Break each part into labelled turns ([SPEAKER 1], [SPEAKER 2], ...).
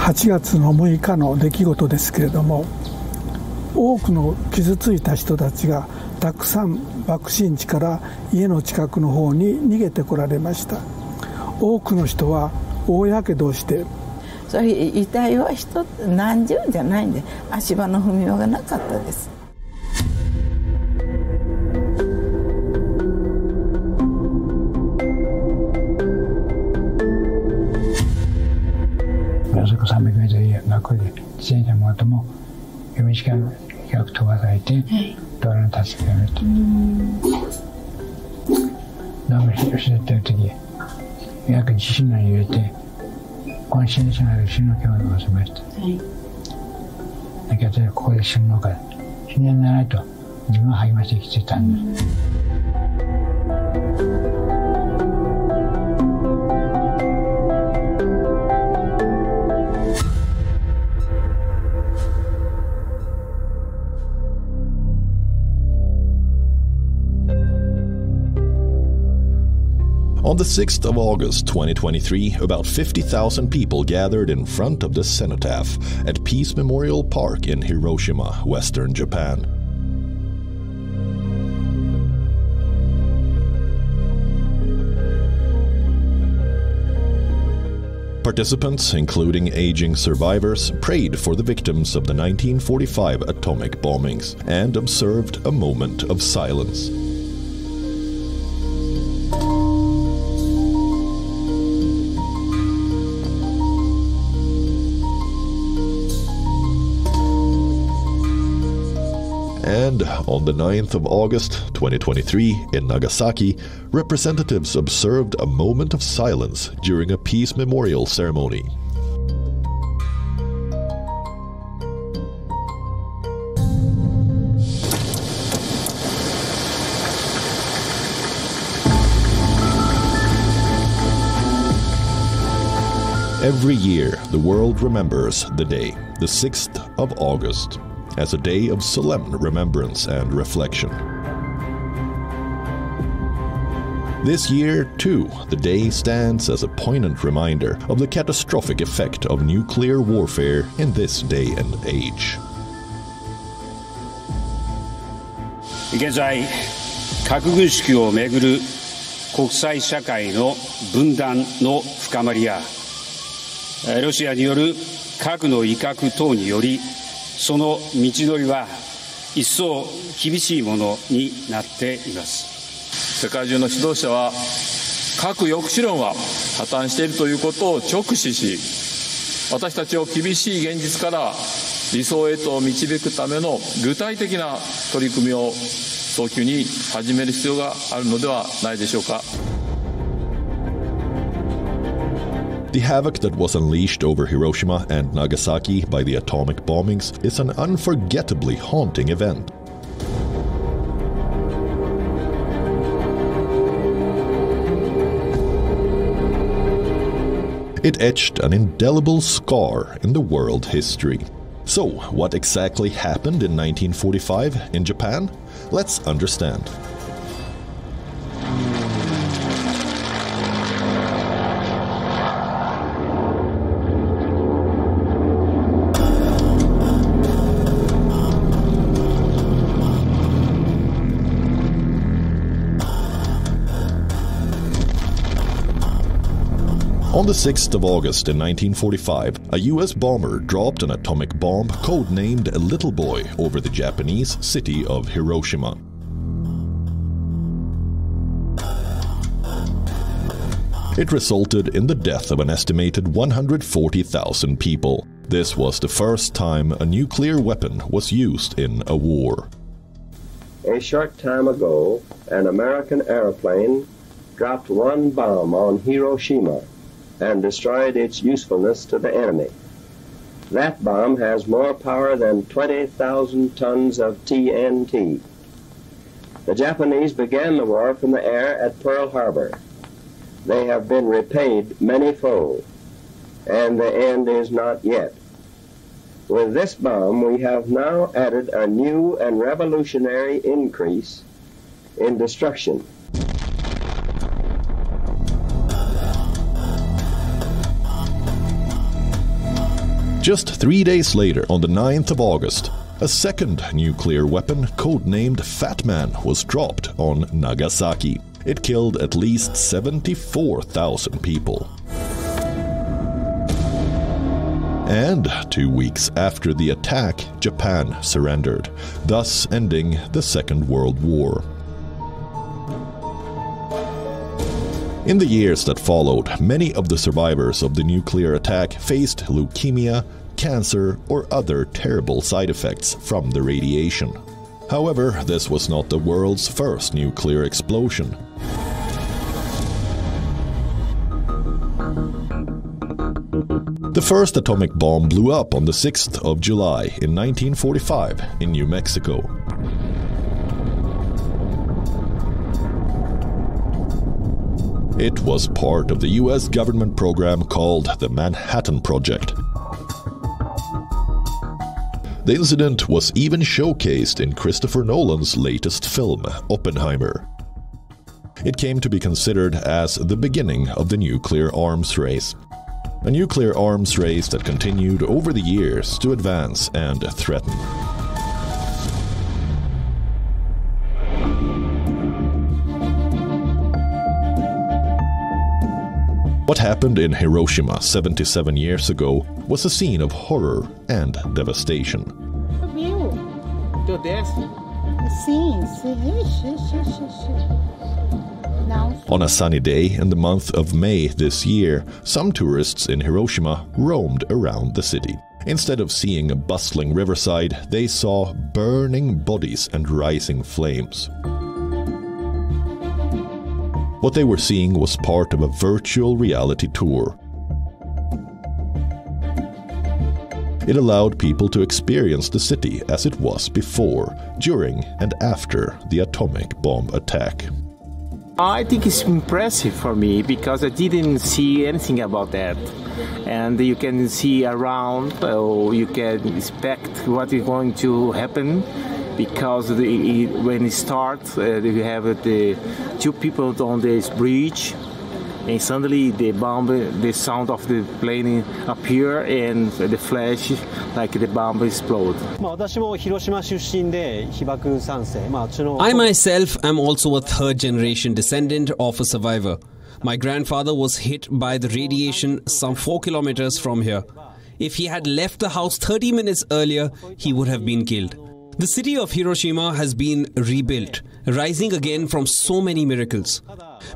[SPEAKER 1] 8月の6日の出来事ですけれども、多くの傷ついた人たちがたくさん爆心地から家の近くの方に逃げてこられました。多くの人は大やけどをして、
[SPEAKER 2] それ遺体は何十じゃないんで、足場の踏み場がなかったです。
[SPEAKER 3] 300メートル学校で自転車もあとも4時間飛ばされて、道路に助けられた。なんか広島ってる時、約地震が揺れて、この死にしながら死の気を残しました。だけど、ここで死ぬのか、死ねないと自分は励ましてきてたんです。
[SPEAKER 4] On the 6th of August 2023, about 50,000 people gathered in front of the cenotaph at Peace Memorial Park in Hiroshima, Western Japan. Participants, including aging survivors, prayed for the victims of the 1945 atomic bombings and observed a moment of silence. And on the 9th of August 2023 in Nagasaki, representatives observed a moment of silence during a peace memorial ceremony. Every year, the world remembers the day, the 6th of August, as a day of solemn remembrance and reflection. This year, too, the day stands as a poignant reminder of the catastrophic effect of nuclear warfare in this day and age.
[SPEAKER 5] 現在、核軍縮をめぐる国際社会の分断の深まりや、ロシアによる核の威嚇等により、その道のりは一層厳しいものになっています。
[SPEAKER 6] 世界中の指導者は核抑止論は破綻しているということを直視し、私たちを厳しい現実から理想へと導くための具体的な取り組みを早急に始める必要があるのではないでしょうか。
[SPEAKER 4] The havoc that was unleashed over Hiroshima and Nagasaki by the atomic bombings is an unforgettably haunting event. It etched an indelible scar in the world history. So, what exactly happened in 1945 in Japan? Let's understand. On the 6th of August in 1945, a US bomber dropped an atomic bomb codenamed Little Boy over the Japanese city of Hiroshima. It resulted in the death of an estimated 140,000 people. This was the first time a nuclear weapon was used in a war.
[SPEAKER 7] A short time ago, an American airplane dropped one bomb on Hiroshima and destroyed its usefulness to the enemy. That bomb has more power than 20,000 tons of TNT. The Japanese began the war from the air at Pearl Harbor. They have been repaid many-fold, and the end is not yet. With this bomb, we have now added a new and revolutionary increase in destruction.
[SPEAKER 4] Just 3 days later, on the 9th of August, a second nuclear weapon, codenamed Fat Man, was dropped on Nagasaki. It killed at least 74,000 people. And 2 weeks after the attack, Japan surrendered, thus ending the Second World War. In the years that followed, many of the survivors of the nuclear attack faced leukemia, cancer, or other terrible side effects from the radiation. However, this was not the world's first nuclear explosion. The first atomic bomb blew up on the 6th of July in 1945 in New Mexico. It was part of the US government program called the Manhattan Project. The incident was even showcased in Christopher Nolan's latest film, Oppenheimer. It came to be considered as the beginning of the nuclear arms race. A nuclear arms race that continued over the years to advance and threaten. What happened in Hiroshima 77 years ago was a scene of horror and devastation. On a sunny day in the month of May this year, some tourists in Hiroshima roamed around the city. Instead of seeing a bustling riverside, they saw burning bodies and rising flames. What they were seeing was part of a virtual reality tour. It allowed people to experience the city as it was before, during, and after the atomic bomb attack.
[SPEAKER 8] I think it's impressive for me because I didn't see anything about that. And you can see around, or you can expect what is going to happen, because when it starts, you have the two people on this bridge, and suddenly the bomb, the sound of the plane appear, and the flash, like the bomb explode.
[SPEAKER 9] I myself am also a third-generation descendant of a survivor. My grandfather was hit by the radiation some 4 kilometers from here. If he had left the house 30 minutes earlier, he would have been killed. The city of Hiroshima has been rebuilt, rising again from so many miracles.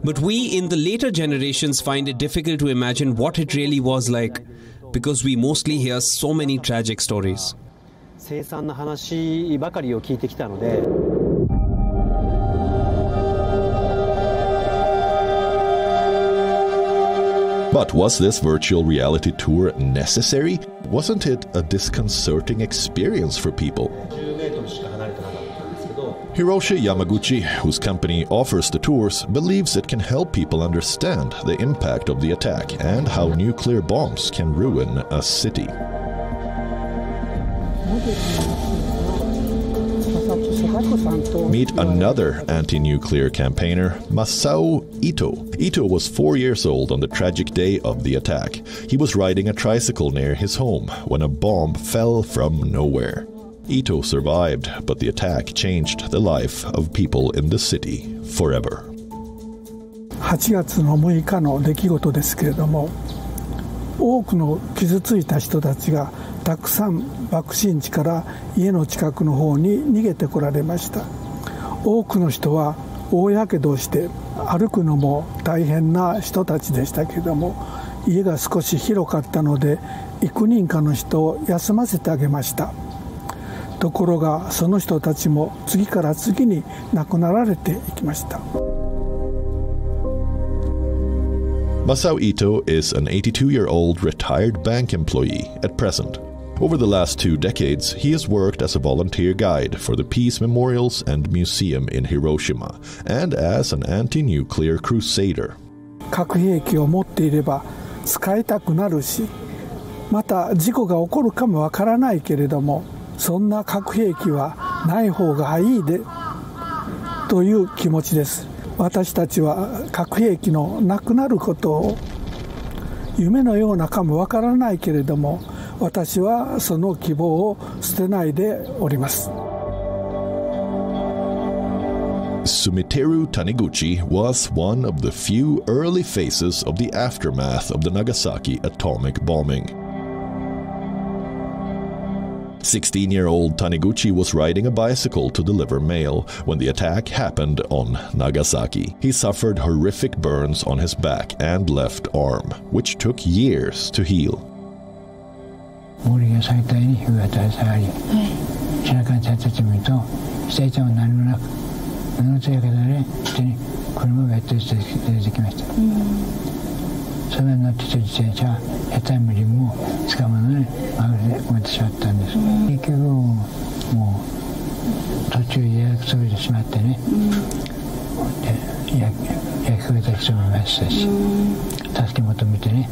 [SPEAKER 9] But we in the later generations find it difficult to imagine what it really was like, because we mostly hear so many tragic stories.
[SPEAKER 4] But was this virtual reality tour necessary? Wasn't it a disconcerting experience for people? Hiroshi Yamaguchi, whose company offers the tours, believes it can help people understand the impact of the attack and how nuclear bombs can ruin a city. Meet another anti-nuclear campaigner, Masao Ito. Ito was 4 years old on the tragic day of the attack. He was riding a tricycle near his home when a bomb fell from nowhere. Ito survived, but the attack changed the life of people in the city forever.
[SPEAKER 1] 8月の6日の出来事ですけれども、多くの傷ついた人たちがたくさん爆心地から家の近くの方に逃げてこられました。多くの人は大やけどをして歩くのも大変な人たちでしたけれども、家が少し広かったので幾人かの人を休ませてあげました。ところがその人たちも次から次に亡くなられていきました。
[SPEAKER 4] Masao Ito is an 82-year-old retired bank employee at present. Over the last 2 decades, he has worked as a volunteer guide for the Peace Memorials and Museum in Hiroshima and as an anti-nuclear crusader.
[SPEAKER 1] 核兵器を持っていれば使いたくなるし、また事故が起こるかもわからないけれども、そんな核兵器はない方がいいでという気持ちです。私たちは核兵器のなくなることを夢のようなかもわからないけれども、私はその希望を捨てないでおります。
[SPEAKER 4] Sumiteru Taniguchi was one of the few early faces of the aftermath of the Nagasaki atomic bombing. 16-year-old Taniguchi was riding a bicycle to deliver mail when the attack happened on Nagasaki. He suffered horrific burns on his back and left arm, which took years to heal.
[SPEAKER 3] 森が最大に日が垂れ下がり、背中に立っててみると、下痛も何もなく、もの強い方で手に車がやって出てきました。それに乗ってた自転車は下手にリムをつかむのにまぐれで埋めてしまったんです。結局もう途中で薬潰れてしまってね、焼き焦げた人もいましたし、助け求めてね、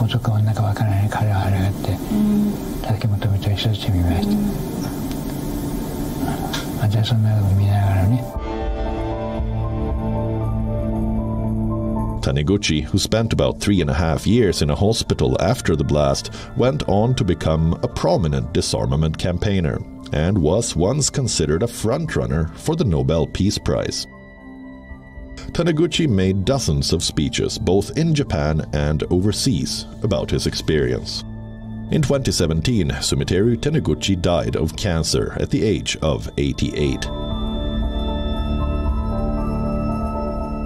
[SPEAKER 3] 男か女かわからない彼はあれがあって助け求めてる人たちもいました。私はそんなのを見ながらね。
[SPEAKER 4] Taniguchi, who spent about 3.5 years in a hospital after the blast, went on to become a prominent disarmament campaigner and was once considered a frontrunner for the Nobel Peace Prize. Taniguchi made dozens of speeches both in Japan and overseas about his experience. In 2017, Sumiteru Taniguchi died of cancer at the age of 88.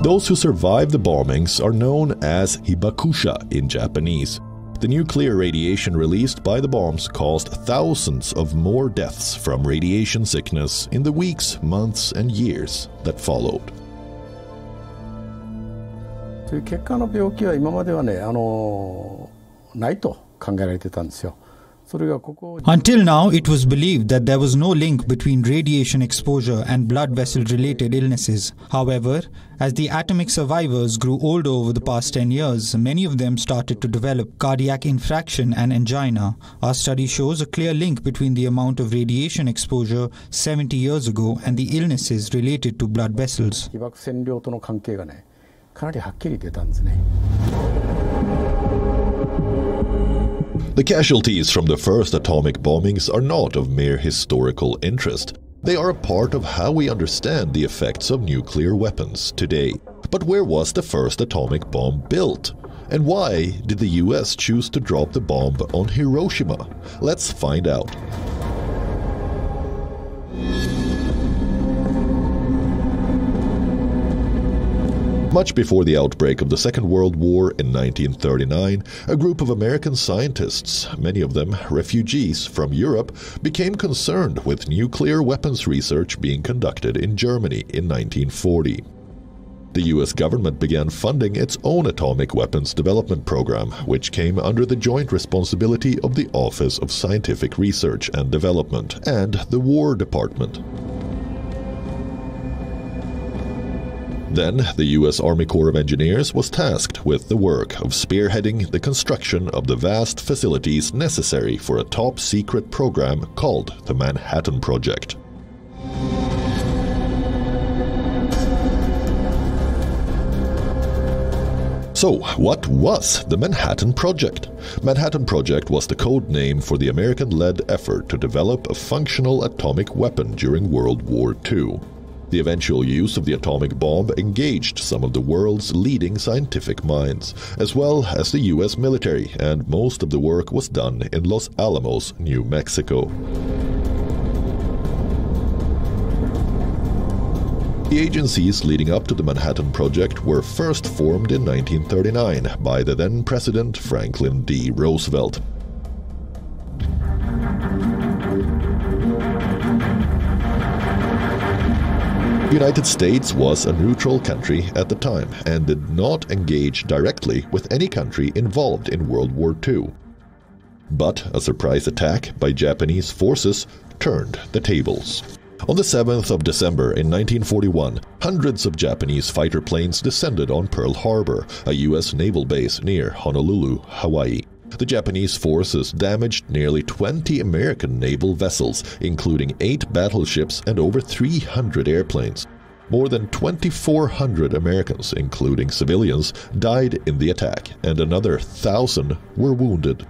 [SPEAKER 4] Those who survived the bombings are known as hibakusha in Japanese. The nuclear radiation released by the bombs caused thousands of more deaths from radiation sickness in the weeks, months, and years that followed.
[SPEAKER 10] という血管の病気は今まではね、ないと考えられてたんですよ。
[SPEAKER 11] Until now, it was believed that there was no link between radiation exposure and blood vessel-related illnesses. However, as the atomic survivors grew older over the past 10 years, many of them started to develop cardiac infarction and angina. Our study shows a clear link between the amount of radiation exposure 70 years ago and the illnesses related to blood vessels.
[SPEAKER 10] 被爆線量との関係がね、かなりはっきり出たんですね。
[SPEAKER 4] The casualties from the first atomic bombings are not of mere historical interest. They are a part of how we understand the effects of nuclear weapons today. But where was the first atomic bomb built? And why did the US choose to drop the bomb on Hiroshima? Let's find out. Much before the outbreak of the Second World War in 1939, a group of American scientists, many of them refugees from Europe, became concerned with nuclear weapons research being conducted in Germany in 1940. The US government began funding its own atomic weapons development program, which came under the joint responsibility of the Office of Scientific Research and Development and the War Department. Then, the U.S. Army Corps of Engineers was tasked with the work of spearheading the construction of the vast facilities necessary for a top-secret program called the Manhattan Project. So, what was the Manhattan Project? Manhattan Project was the code name for the American-led effort to develop a functional atomic weapon during World War II. The eventual use of the atomic bomb engaged some of the world's leading scientific minds, as well as the US military, and most of the work was done in Los Alamos, New Mexico. The agencies leading up to the Manhattan Project were first formed in 1939 by the then President Franklin D. Roosevelt. The United States was a neutral country at the time and did not engage directly with any country involved in World War II. But a surprise attack by Japanese forces turned the tables. On the 7th of December in 1941, hundreds of Japanese fighter planes descended on Pearl Harbor, a U.S. naval base near Honolulu, Hawaii. The Japanese forces damaged nearly 20 American naval vessels, including 8 battleships and over 300 airplanes. More than 2,400 Americans, including civilians, died in the attack, and another 1,000 were wounded.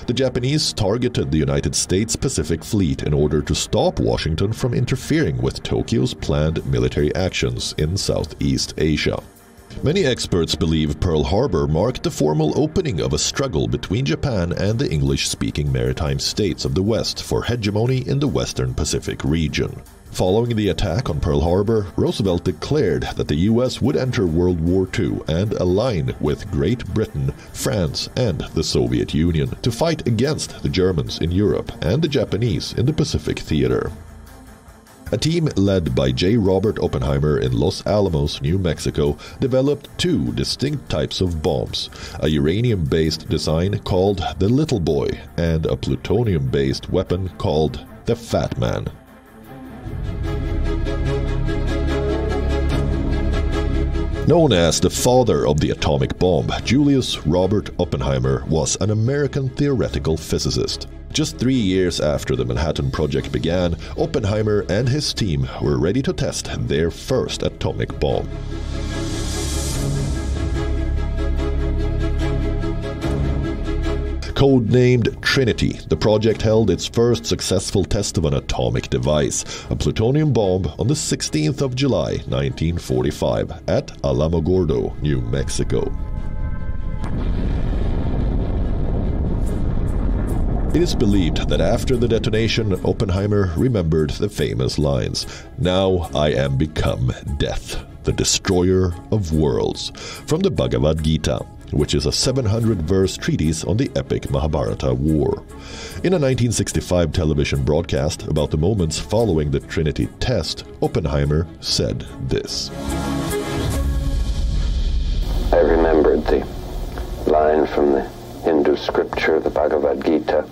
[SPEAKER 4] The Japanese targeted the United States Pacific Fleet in order to stop Washington from interfering with Tokyo's planned military actions in Southeast Asia. Many experts believe Pearl Harbor marked the formal opening of a struggle between Japan and the English-speaking maritime states of the West for hegemony in the Western Pacific region. Following the attack on Pearl Harbor, Roosevelt declared that the U.S. would enter World War II and align with Great Britain, France, and the Soviet Union to fight against the Germans in Europe and the Japanese in the Pacific theater. A team led by J. Robert Oppenheimer in Los Alamos, New Mexico, developed two distinct types of bombs, a uranium-based design called the Little Boy and a plutonium-based weapon called the Fat Man. Known as the father of the atomic bomb, Julius Robert Oppenheimer was an American theoretical physicist. Just 3 years after the Manhattan Project began, Oppenheimer and his team were ready to test their first atomic bomb. Codenamed Trinity, the project held its first successful test of an atomic device, a plutonium bomb, on the 16th of July, 1945, at Alamogordo, New Mexico. It is believed that after the detonation, Oppenheimer remembered the famous lines, "Now I am become death, the destroyer of worlds," from the Bhagavad Gita, which is a 700-verse treatise on the epic Mahabharata war. In a 1965 television broadcast about the moments following the Trinity test, Oppenheimer said this.
[SPEAKER 12] I remembered the line from the Hindu scripture, the Bhagavad Gita.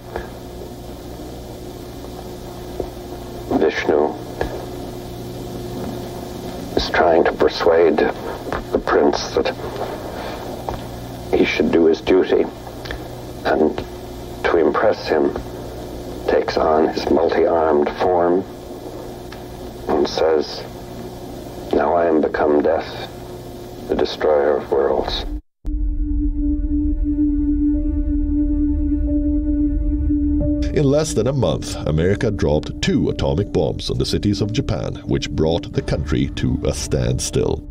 [SPEAKER 12] Vishnu is trying to persuade the prince that he should do his duty, and to impress him takes on his multi-armed form and says, "Now I am become death, the destroyer of worlds."
[SPEAKER 4] In less than a month, America dropped 2 atomic bombs on the cities of Japan, which brought the country to a standstill.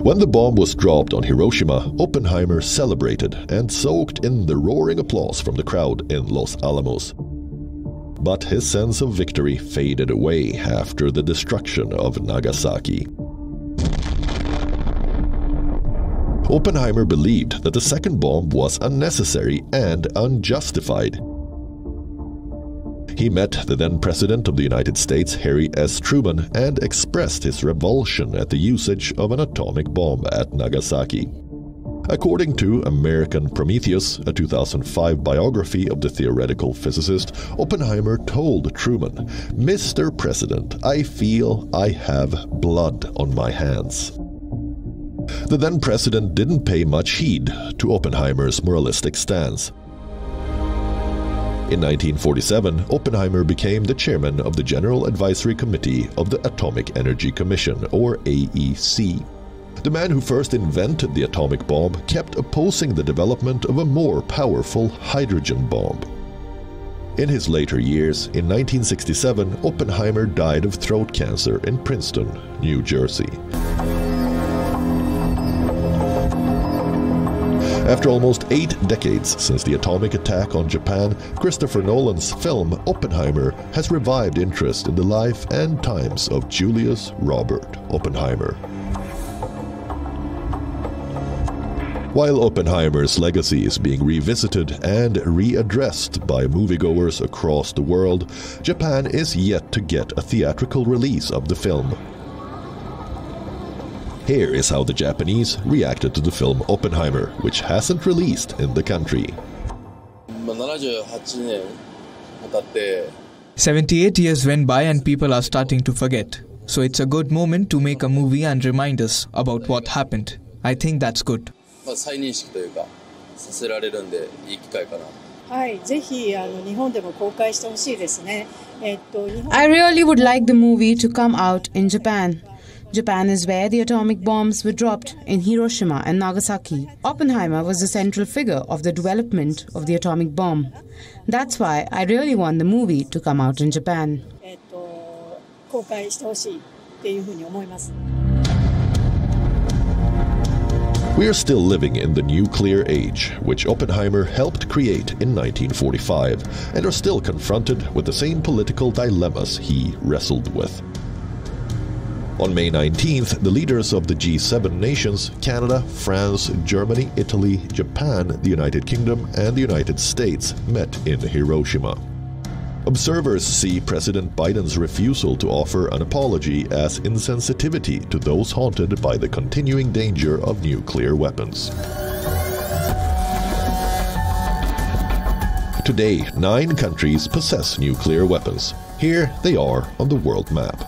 [SPEAKER 4] When the bomb was dropped on Hiroshima, Oppenheimer celebrated and soaked in the roaring applause from the crowd in Los Alamos. But his sense of victory faded away after the destruction of Nagasaki. Oppenheimer believed that the second bomb was unnecessary and unjustified. He met the then President of the United States, Harry S. Truman, and expressed his revulsion at the usage of an atomic bomb at Nagasaki. According to American Prometheus, a 2005 biography of the theoretical physicist, Oppenheimer told Truman, "Mr. President, I feel I have blood on my hands." The then president didn't pay much heed to Oppenheimer's moralistic stance. In 1947, Oppenheimer became the chairman of the General Advisory Committee of the Atomic Energy Commission, or AEC. The man who first invented the atomic bomb kept opposing the development of a more powerful hydrogen bomb. In his later years, in 1967, Oppenheimer died of throat cancer in Princeton, New Jersey. After almost 8 decades since the atomic attack on Japan, Christopher Nolan's film Oppenheimer has revived interest in the life and times of Julius Robert Oppenheimer. While Oppenheimer's legacy is being revisited and readdressed by moviegoers across the world, Japan is yet to get a theatrical release of the film. Here is how the Japanese reacted to the film Oppenheimer, which hasn't released in the country.
[SPEAKER 13] 78 years went by and people are starting to forget. So it's a good moment to make a movie and remind us about what happened. I think that's good.
[SPEAKER 14] I really would like the movie to come out in Japan. Japan is where the atomic bombs were dropped in Hiroshima and Nagasaki. Oppenheimer was the central figure of the development of the atomic bomb. That's why I really want the movie to come out in Japan.
[SPEAKER 4] We are still living in the nuclear age, which Oppenheimer helped create in 1945, and are still confronted with the same political dilemmas he wrestled with. On May 19th, the leaders of the G7 nations, Canada, France, Germany, Italy, Japan, the United Kingdom, and the United States, met in Hiroshima. Observers see President Biden's refusal to offer an apology as insensitivity to those haunted by the continuing danger of nuclear weapons. Today, 9 countries possess nuclear weapons. Here they are on the world map.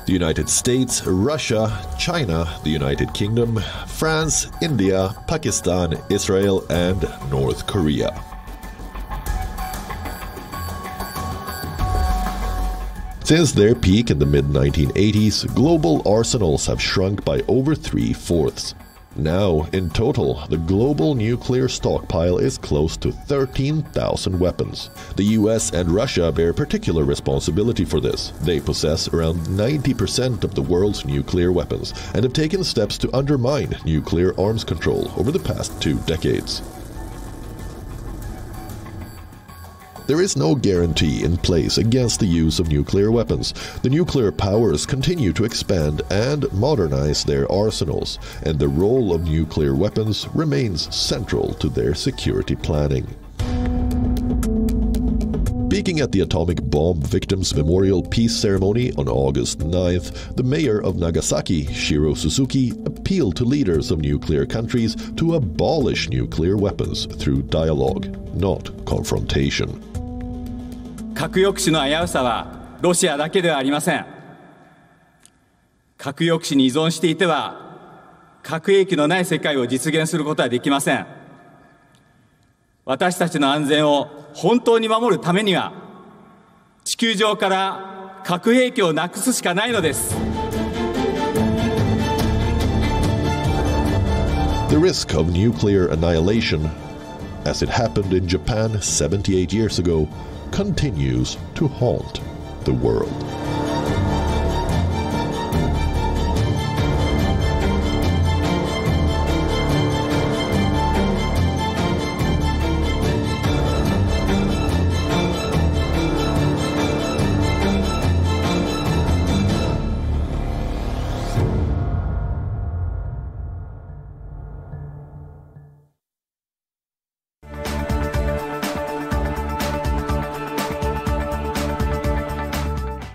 [SPEAKER 4] The United States, Russia, China, the United Kingdom, France, India, Pakistan, Israel, and North Korea. Since their peak in the mid-1980s, global arsenals have shrunk by over 3/4. Now, in total, the global nuclear stockpile is close to 13,000 weapons. The US and Russia bear particular responsibility for this. They possess around 90% of the world's nuclear weapons and have taken steps to undermine nuclear arms control over the past 2 decades. There is no guarantee in place against the use of nuclear weapons. The nuclear powers continue to expand and modernize their arsenals, and the role of nuclear weapons remains central to their security planning. Speaking at the Atomic Bomb Victims Memorial Peace Ceremony on August 9th, the mayor of Nagasaki, Shiro Suzuki, appealed to leaders of nuclear countries to abolish nuclear weapons through dialogue, not confrontation.
[SPEAKER 15] 核抑止の危うさはロシアだけではありません。核抑止に依存していては核兵器のない世界を実現することはできません。私たちの安全を本当に守るためには地球上から核兵器をなくすしかないのです。
[SPEAKER 4] The risk of nuclear annihilation, as it happened in Japan 78 years ago, continues to haunt the world.